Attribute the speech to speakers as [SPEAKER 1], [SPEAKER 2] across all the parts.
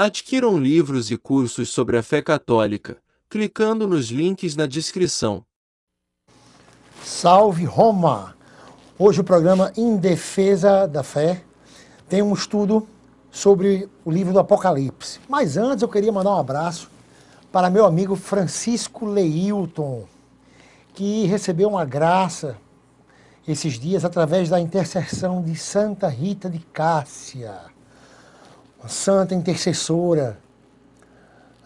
[SPEAKER 1] Adquiram livros e cursos sobre a fé católica, clicando nos links na descrição.
[SPEAKER 2] Salve Roma! Hoje o programa Em Defesa da Fé tem um estudo sobre o livro do Apocalipse. Mas antes eu queria mandar um abraço para meu amigo Francisco Leilton, que recebeu uma graça esses dias através da intercessão de Santa Rita de Cássia, uma santa intercessora.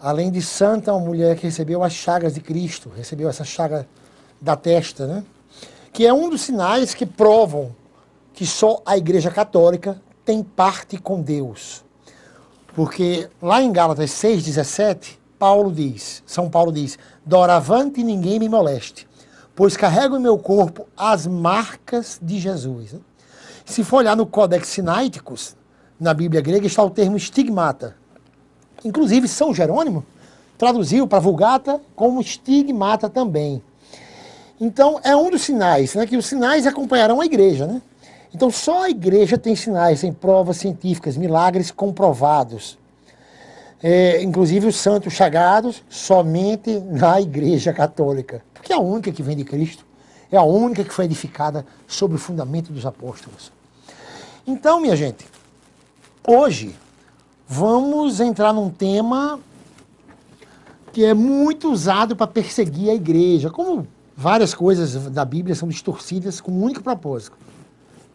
[SPEAKER 2] Além de santa, uma mulher que recebeu as chagas de Cristo, recebeu essa chaga da testa, né? Que é um dos sinais que provam que só a Igreja Católica tem parte com Deus. Porque lá em Gálatas 6,17, São Paulo diz, doravante ninguém me moleste, pois carrego em meu corpo as marcas de Jesus. Se for olhar no Codex Sinaiticus, na Bíblia grega, está o termo estigmata. Inclusive, São Jerônimo traduziu para Vulgata como estigmata também. Então, é um dos sinais, né, que os sinais acompanharão a igreja, né? Então, só a igreja tem sinais, tem provas científicas, milagres comprovados. Inclusive, os santos chagados, somente na igreja católica. Porque é a única que vem de Cristo, é a única que foi edificada sobre o fundamento dos apóstolos. Então, minha gente, hoje vamos entrar num tema que é muito usado para perseguir a igreja. Como várias coisas da Bíblia são distorcidas com um único propósito: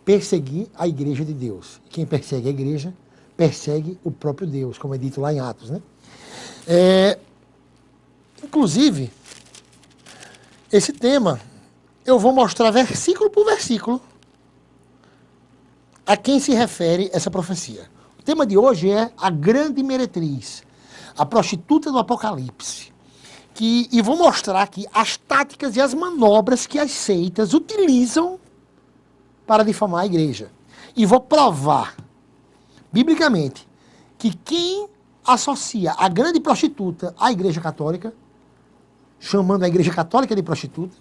[SPEAKER 2] perseguir a igreja de Deus. Quem persegue a igreja, persegue o próprio Deus, como é dito lá em Atos, né? Inclusive, esse tema, eu vou mostrar versículo por versículo a quem se refere essa profecia. O tema de hoje é a grande meretriz, a prostituta do Apocalipse. E vou mostrar aqui as táticas e as manobras que as seitas utilizam para difamar a igreja. E vou provar, biblicamente, que quem associa a grande prostituta à igreja católica, chamando a igreja católica de prostituta,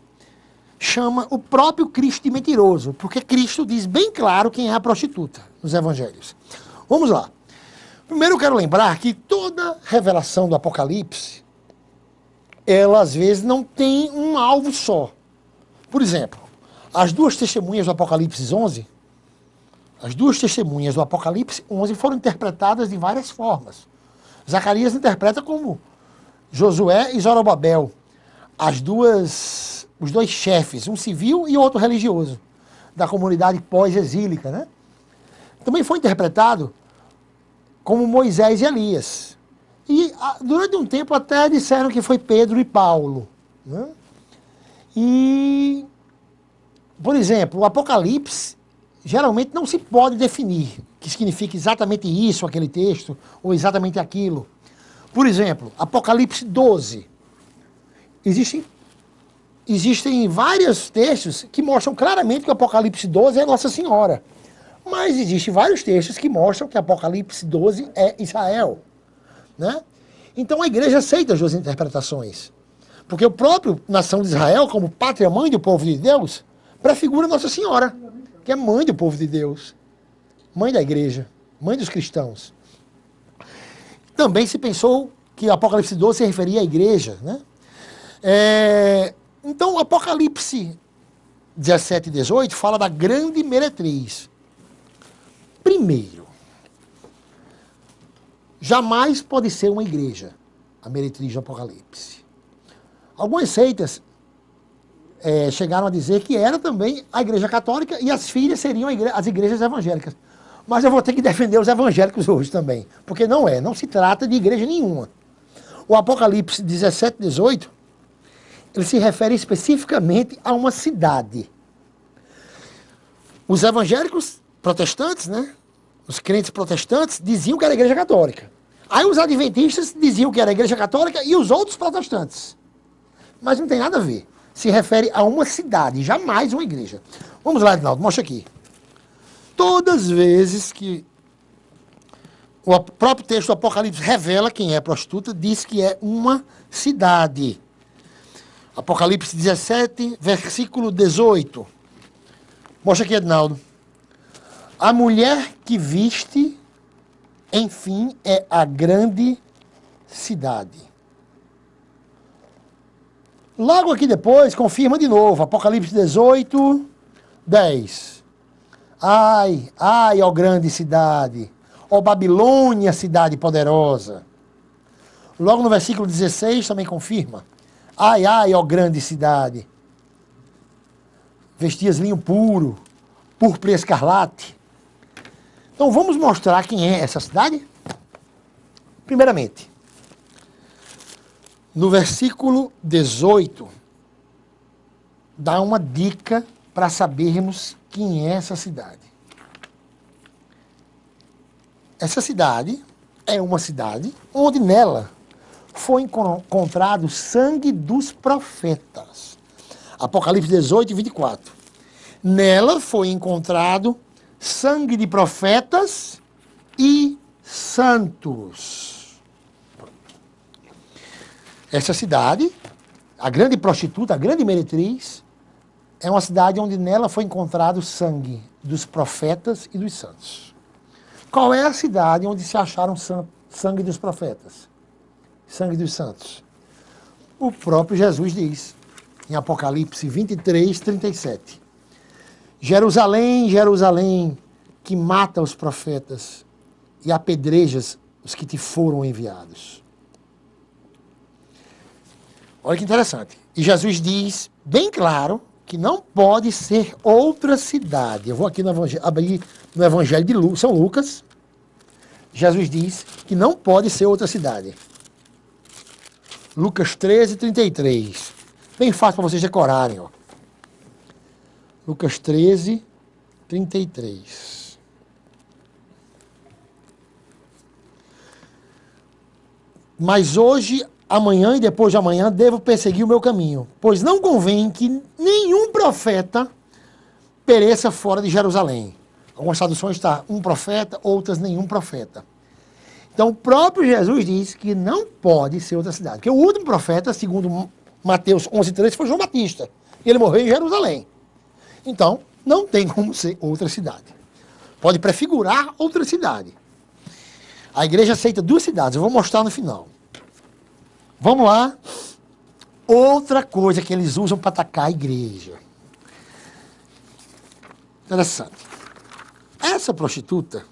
[SPEAKER 2] chama o próprio Cristo de mentiroso, porque Cristo diz bem claro quem é a prostituta nos evangelhos. Vamos lá. Primeiro eu quero lembrar que toda revelação do Apocalipse, ela às vezes não tem um alvo só. Por exemplo, as duas testemunhas do Apocalipse 11, foram interpretadas de várias formas. Zacarias interpreta como Josué e Zorobabel, os dois chefes, um civil e outro religioso, da comunidade pós-exílica, né? Também foi interpretado como Moisés e Elias. E durante um tempo até disseram que foi Pedro e Paulo, né? E, por exemplo, o Apocalipse geralmente não se pode definir que significa exatamente isso, aquele texto, ou exatamente aquilo. Por exemplo, Apocalipse 12. Existem vários textos que mostram claramente que o Apocalipse 12 é Nossa Senhora. Mas existem vários textos que mostram que Apocalipse 12 é Israel, né? Então a igreja aceita as duas interpretações. Porque o próprio nação de Israel, como pátria mãe do povo de Deus, prefigura Nossa Senhora, que é mãe do povo de Deus, mãe da igreja, mãe dos cristãos. Também se pensou que Apocalipse 12 se referia à igreja, né? Então o Apocalipse 17 e 18 fala da grande meretriz. Primeiro, jamais pode ser uma igreja a meretriz do Apocalipse. Algumas seitas chegaram a dizer que era também a igreja católica e as filhas seriam as igrejas evangélicas. Mas eu vou ter que defender os evangélicos hoje também, porque não se trata de igreja nenhuma. O Apocalipse 17 e 18, ele se refere especificamente a uma cidade. Os evangélicos protestantes, né, os crentes protestantes, diziam que era a igreja católica. Aí os adventistas diziam que era a igreja católica e os outros protestantes. Mas não tem nada a ver. Se refere a uma cidade, jamais uma igreja. Vamos lá, Edinaldo, mostra aqui. Todas as vezes que o próprio texto do Apocalipse revela quem é a prostituta, diz que é uma cidade. Apocalipse 17, versículo 18. Mostra aqui, Edinaldo. A mulher que viste enfim, é a grande cidade. Logo aqui depois, confirma de novo, Apocalipse 18, 10. Ai, ai, ó grande cidade, ó Babilônia, cidade poderosa. Logo no versículo 16 também confirma. Ai, ai, ó grande cidade. Vestias linho puro, púrpura e escarlate. Então vamos mostrar quem é essa cidade? Primeiramente, no versículo 18, dá uma dica para sabermos quem é essa cidade. Essa cidade é uma cidade onde nela foi encontrado sangue dos profetas. Apocalipse 18, 24. Nela foi encontrado sangue de profetas e santos. Essa cidade, a grande prostituta, a grande meretriz, é uma cidade onde nela foi encontrado sangue dos profetas e dos santos. Qual é a cidade onde se acharam sangue dos profetas? Sangue dos santos? O próprio Jesus diz, em Apocalipse 23, 37. Jerusalém, Jerusalém, que mata os profetas e apedrejas os que te foram enviados. Olha que interessante. E Jesus diz, bem claro, que não pode ser outra cidade. Eu vou aqui abrir no Evangelho de São Lucas. Jesus diz que não pode ser outra cidade. Lucas 13, 33. Bem fácil para vocês decorarem. Ó. Lucas 13, 33. Mas hoje, amanhã e depois de amanhã devo perseguir o meu caminho, pois não convém que nenhum profeta pereça fora de Jerusalém. Algumas traduções está um profeta, outras nenhum profeta. Então o próprio Jesus diz que não pode ser outra cidade. Porque o último profeta, segundo Mateus 11:13, foi João Batista. Ele morreu em Jerusalém. Então não tem como ser outra cidade. Pode prefigurar outra cidade. A igreja aceita duas cidades, eu vou mostrar no final. Vamos lá. Outra coisa que eles usam para atacar a igreja. Interessante. Essa prostituta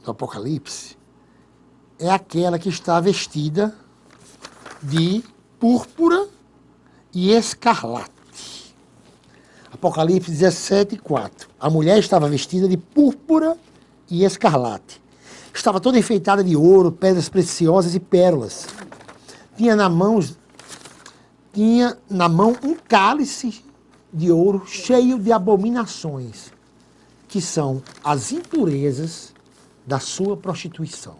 [SPEAKER 2] do Apocalipse é aquela que está vestida de púrpura e escarlate. Apocalipse 17, 4. A mulher estava vestida de púrpura e escarlate. Estava toda enfeitada de ouro, pedras preciosas e pérolas. Tinha na mão um cálice de ouro cheio de abominações, que são as impurezas da sua prostituição.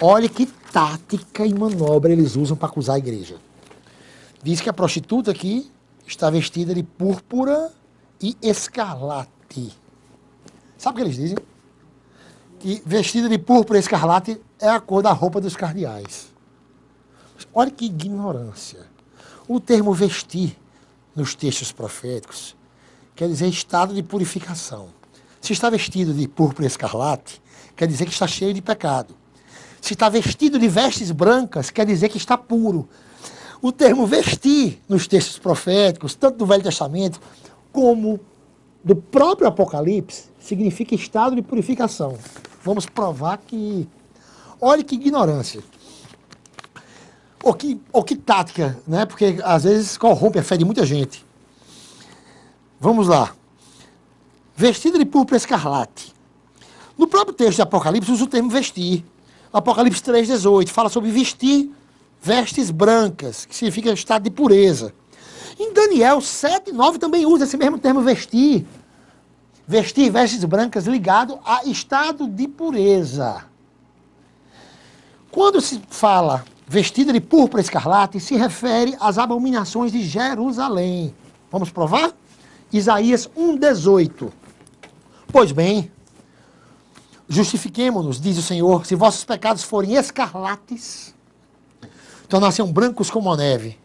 [SPEAKER 2] Olha que tática e manobra eles usam para acusar a igreja. Diz que a prostituta aqui está vestida de púrpura e escarlate. Sabe o que eles dizem? Que vestida de púrpura e escarlate é a cor da roupa dos cardeais. Olha que ignorância. O termo vestir nos textos proféticos quer dizer estado de purificação. Se está vestido de púrpura e escarlate, quer dizer que está cheio de pecado. Se está vestido de vestes brancas, quer dizer que está puro. O termo vestir nos textos proféticos, tanto do Velho Testamento como do próprio Apocalipse, significa estado de purificação. Vamos provar que... Olha que ignorância. Ou que tática, né? Porque às vezes corrompe a fé de muita gente. Vamos lá. Vestida de púrpura escarlate. No próprio texto de Apocalipse usa o termo vestir. Apocalipse 3,18 fala sobre vestir vestes brancas, que significa estado de pureza. Em Daniel 7,9 também usa esse mesmo termo vestir. Vestir vestes brancas ligado a estado de pureza. Quando se fala vestida de púrpura escarlate, se refere às abominações de Jerusalém. Vamos provar? Isaías 1,18. Pois bem, justifiquemo-nos, diz o Senhor, se vossos pecados forem escarlates, tornar-se-ão brancos como a neve.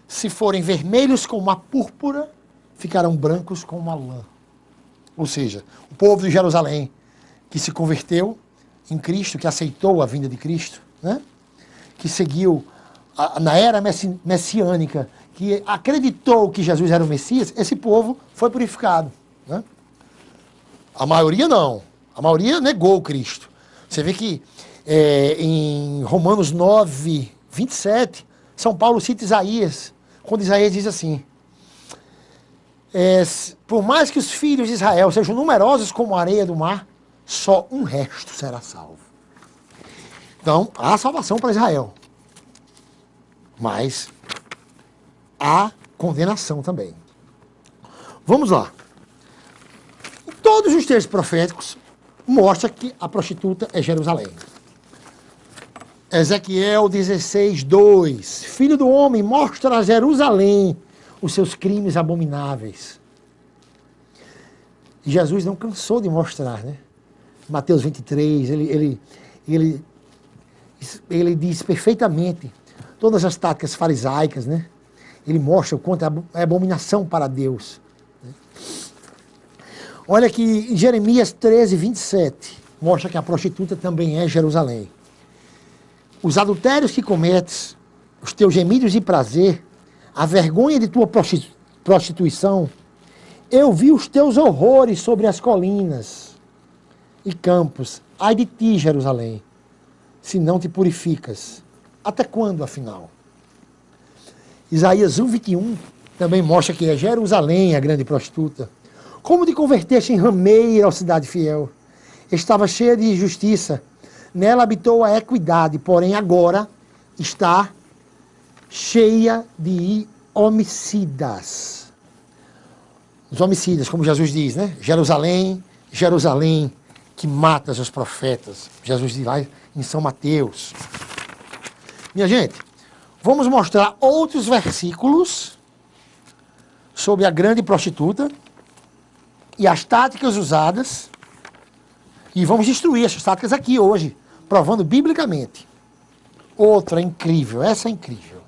[SPEAKER 2] Se forem vermelhos como a púrpura, ficarão brancos como a lã. Ou seja, o povo de Jerusalém que se converteu em Cristo, que aceitou a vinda de Cristo, né? Que seguiu na era messiânica, que acreditou que Jesus era o Messias, esse povo foi purificado, né? A maioria não. A maioria negou Cristo. Você vê que em Romanos 9, 27, São Paulo cita Isaías, quando Isaías diz assim: por mais que os filhos de Israel sejam numerosos como a areia do mar, só um resto será salvo. Então, há salvação para Israel. Mas há condenação também. Vamos lá. Todos os textos proféticos mostram que a prostituta é Jerusalém. Ezequiel 16, 2. Filho do homem, mostra a Jerusalém os seus crimes abomináveis. E Jesus não cansou de mostrar, né? Mateus 23, ele diz perfeitamente todas as táticas farisaicas, né? Ele mostra o quanto é abominação para Deus. Né? Olha que em Jeremias 13, 27, mostra que a prostituta também é Jerusalém. Os adultérios que cometes, os teus gemidos de prazer, a vergonha de tua prostituição, eu vi os teus horrores sobre as colinas e campos. Ai de ti, Jerusalém, se não te purificas. Até quando, afinal? Isaías 1, 21 também mostra que é Jerusalém a grande prostituta. Como te converteste em rameira, ó cidade fiel? Estava cheia de justiça, nela habitou a equidade, porém agora está cheia de homicidas. Os homicidas, como Jesus diz, né? Jerusalém, Jerusalém, que matas os profetas. Jesus diz lá em São Mateus. Minha gente, vamos mostrar outros versículos sobre a grande prostituta e as táticas usadas. E vamos destruir essas táticas aqui hoje, provando biblicamente. Outra incrível, essa é incrível.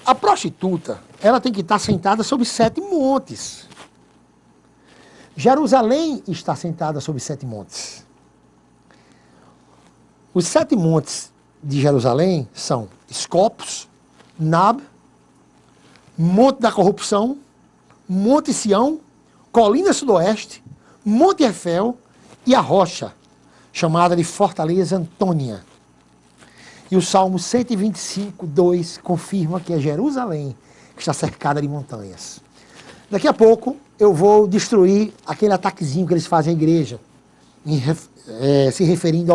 [SPEAKER 2] A prostituta, ela tem que estar sentada sobre 7 montes. Jerusalém está sentada sobre 7 montes. Os 7 montes de Jerusalém são Escopos, Nab, Monte da Corrupção, Monte Sião, Colina Sudoeste, Monte Efel e a rocha, chamada de Fortaleza Antônia. E o Salmo 125, 2 confirma que é Jerusalém que está cercada de montanhas. Daqui a pouco eu vou destruir aquele ataquezinho que eles fazem à igreja, se referindo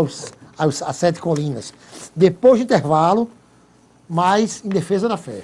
[SPEAKER 2] às 7 colinas. Depois do intervalo, mas em defesa da fé.